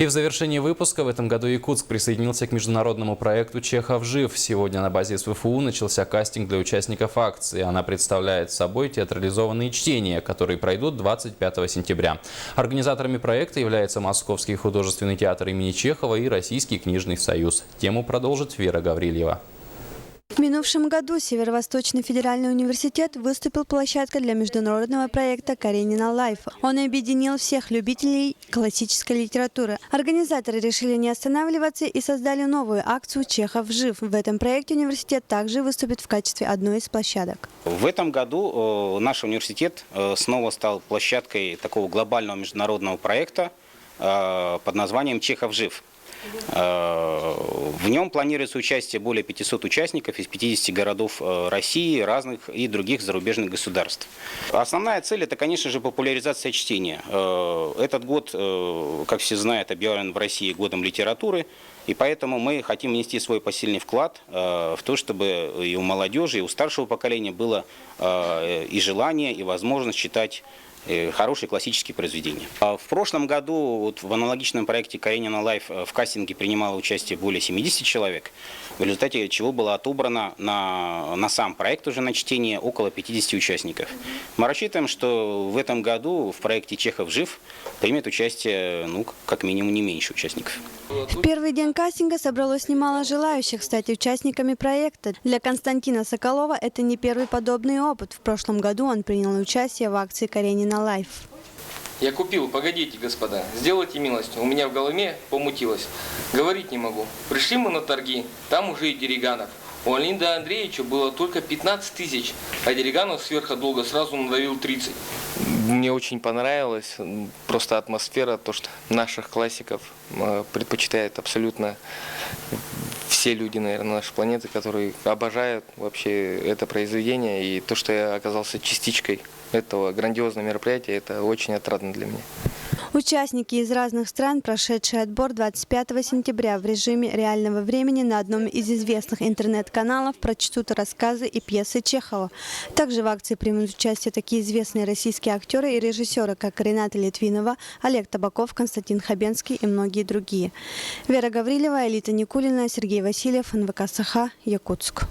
И в завершении выпуска в этом году Якутск присоединился к международному проекту «Чехов жив». Сегодня на базе СВФУ начался кастинг для участников акции. Она представляет собой театрализованные чтения, которые пройдут 25 сентября. Организаторами проекта являются Московский художественный театр имени Чехова и Российский книжный союз. Тему продолжит Вера Гаврильева. В минувшем году Северо-Восточный федеральный университет выступил площадкой для международного проекта «Каренина Лайф». Он объединил всех любителей классической литературы. Организаторы решили не останавливаться и создали новую акцию «Чехов жив». В этом проекте университет также выступит в качестве одной из площадок. В этом году наш университет снова стал площадкой такого глобального международного проекта под названием «Чехов жив». В нем планируется участие более 500 участников из 50 городов России, разных и других зарубежных государств. Основная цель – это, конечно же, популяризация чтения. Этот год, как все знают, объявлен в России годом литературы, и поэтому мы хотим внести свой посильный вклад в то, чтобы и у молодежи, и у старшего поколения было и желание, и возможность читать хорошие классические произведения. В прошлом году в аналогичном проекте «Каренина Лайф» в кастинге принимало участие более 70 человек, в результате чего было отобрано на сам проект уже на чтение около 50 участников. Мы рассчитываем, что в этом году в проекте «Чехов жив» примет участие как минимум не меньше участников. В первый день кастинга собралось немало желающих стать участниками проекта. Для Константина Соколова это не первый подобный опыт. В прошлом году он принял участие в акции «Каренина Лайф». Я купил, погодите, господа, сделайте милость, у меня в голове помутилось. Говорить не могу. Пришли мы на торги, там уже и Дериганов. У Леонида Андреевича было только 15 тысяч, а Дериганов сверхдолго сразу надавил 30. Мне очень понравилась просто атмосфера, то, что наших классиков предпочитают абсолютно все люди, наверное, нашей планеты, которые обожают вообще это произведение. И то, что я оказался частичкой этого грандиозного мероприятия, это очень отрадно для меня. Участники из разных стран, прошедшие отбор 25 сентября в режиме реального времени на одном из известных интернет-каналов, прочтут рассказы и пьесы Чехова. Также в акции примут участие такие известные российские актеры и режиссеры, как Рената Литвинова, Олег Табаков, Константин Хабенский и многие другие. Вера Гаврилева, Элита Никулина, Сергей Васильев, НВК Саха, Якутск.